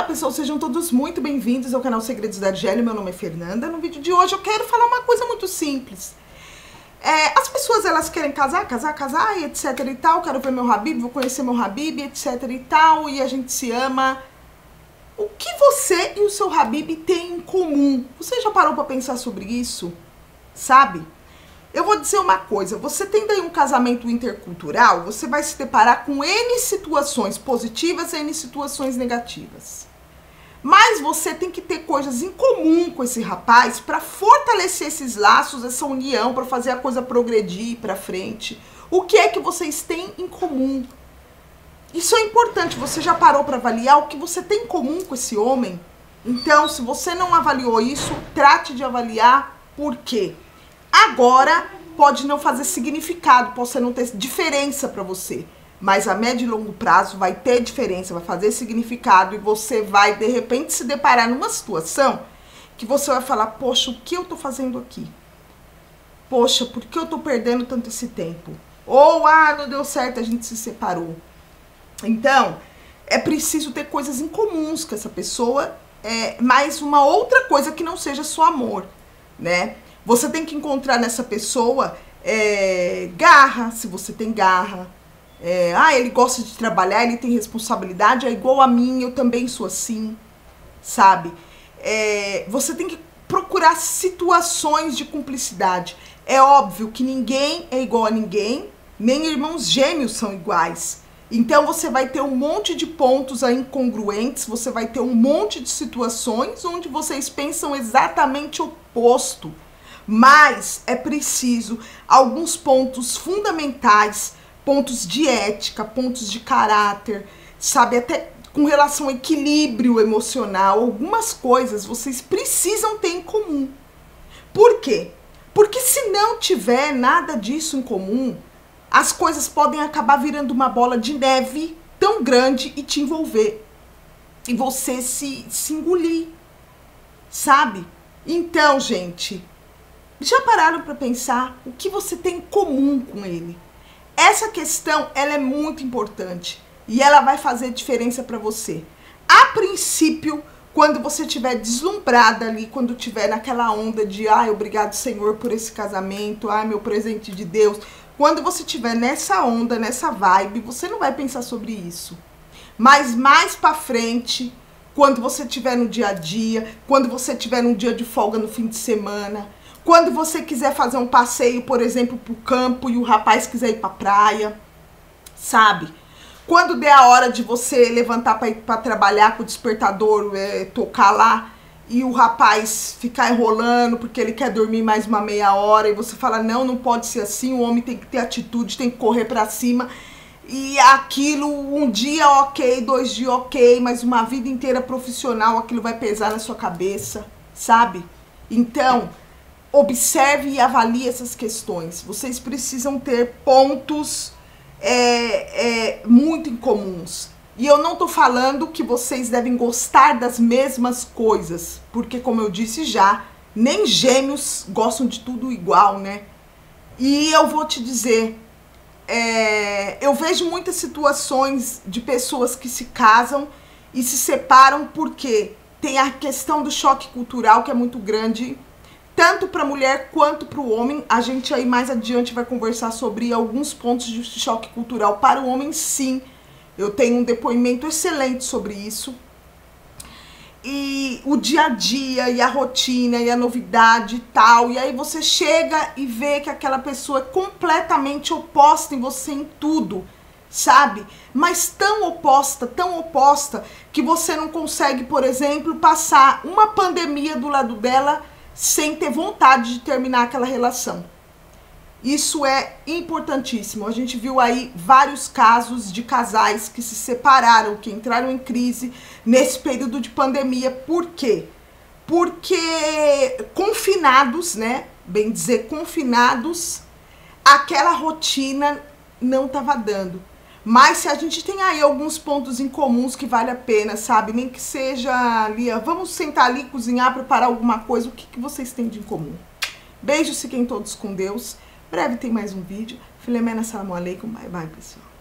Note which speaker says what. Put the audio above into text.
Speaker 1: pessoal, sejam todos muito bem-vindos ao canal Segredos da Argélia. Meu nome é Fernanda. No vídeo de hoje eu quero falar uma coisa muito simples. As pessoas, elas querem casar, e etc e tal. Quero ver meu Habib, vou conhecer meu Habib, etc e tal. E a gente se ama. O que você e o seu Habib têm em comum? Você já parou pra pensar sobre isso? Sabe? Eu vou dizer uma coisa, você tendo aí um casamento intercultural, você vai se deparar com N situações positivas e N situações negativas. Mas você tem que ter coisas em comum com esse rapaz para fortalecer esses laços, essa união, para fazer a coisa progredir para frente. O que é que vocês têm em comum? Isso é importante, você já parou para avaliar o que você tem em comum com esse homem? Então, se você não avaliou isso, trate de avaliar por quê. Agora, pode não fazer significado, pode não ter diferença para você, mas a médio e longo prazo vai ter diferença, vai fazer significado e você vai, de repente, se deparar numa situação que você vai falar, poxa, o que eu tô fazendo aqui? Poxa, por que eu tô perdendo tanto esse tempo? Ou, não deu certo, a gente se separou. Então, é preciso ter coisas em comuns com essa pessoa, mas uma outra coisa que não seja só amor, né? Você tem que encontrar nessa pessoa garra, se você tem garra. Ele gosta de trabalhar, ele tem responsabilidade, é igual a mim, eu também sou assim, sabe? Você tem que procurar situações de cumplicidade. É óbvio que ninguém é igual a ninguém, nem irmãos gêmeos são iguais. Então você vai ter um monte de pontos aí incongruentes, você vai ter um monte de situações onde vocês pensam exatamente o oposto. Mas é preciso alguns pontos fundamentais, pontos de ética, pontos de caráter, sabe, até com relação ao equilíbrio emocional, algumas coisas vocês precisam ter em comum. Por quê? Porque se não tiver nada disso em comum, as coisas podem acabar virando uma bola de neve tão grande e te envolver. E você se engolir, sabe? Então, gente, já pararam para pensar o que você tem em comum com ele? Essa questão, ela é muito importante e ela vai fazer diferença para você. A princípio, quando você estiver deslumbrada ali, quando estiver naquela onda de obrigado, Senhor, por esse casamento, meu presente de Deus. Quando você estiver nessa onda, nessa vibe, você não vai pensar sobre isso. Mas mais para frente, quando você estiver no dia a dia, quando você estiver num dia de folga no fim de semana, quando você quiser fazer um passeio, por exemplo, pro campo e o rapaz quiser ir pra praia, sabe? Quando der a hora de você levantar para ir para trabalhar com o despertador, tocar lá, e o rapaz ficar enrolando porque ele quer dormir mais uma meia hora, e você fala, não pode ser assim, o homem tem que ter atitude, tem que correr pra cima, e aquilo, um dia ok, 2 dias ok, mas uma vida inteira profissional, aquilo vai pesar na sua cabeça, sabe? Então, observe e avalie essas questões. Vocês precisam ter pontos muito incomuns. E eu não tô falando que vocês devem gostar das mesmas coisas, porque, como eu disse já, nem gêmeos gostam de tudo igual, né? E eu vou te dizer, eu vejo muitas situações de pessoas que se casam e se separam porque tem a questão do choque cultural, que é muito grande, tanto para a mulher quanto para o homem. A gente aí mais adiante vai conversar sobre alguns pontos de choque cultural para o homem, sim. Eu tenho um depoimento excelente sobre isso. E o dia a dia, e a rotina, e a novidade e tal. E aí você chega e vê que aquela pessoa é completamente oposta em você em tudo, sabe? Mas tão oposta, que você não consegue, por exemplo, passar uma pandemia do lado dela sem ter vontade de terminar aquela relação. Isso é importantíssimo. A gente viu aí vários casos de casais que se separaram, que entraram em crise nesse período de pandemia. Por quê? Porque confinados, né? Bem dizer, confinados, aquela rotina não estava dando. Mas se a gente tem aí alguns pontos em comuns que vale a pena, sabe? Nem que seja ali, vamos sentar ali, cozinhar, preparar alguma coisa. O que vocês têm de em comum? Beijos, fiquem todos com Deus. Breve tem mais um vídeo. Filemena, salam aleikum. Bye, bye, pessoal.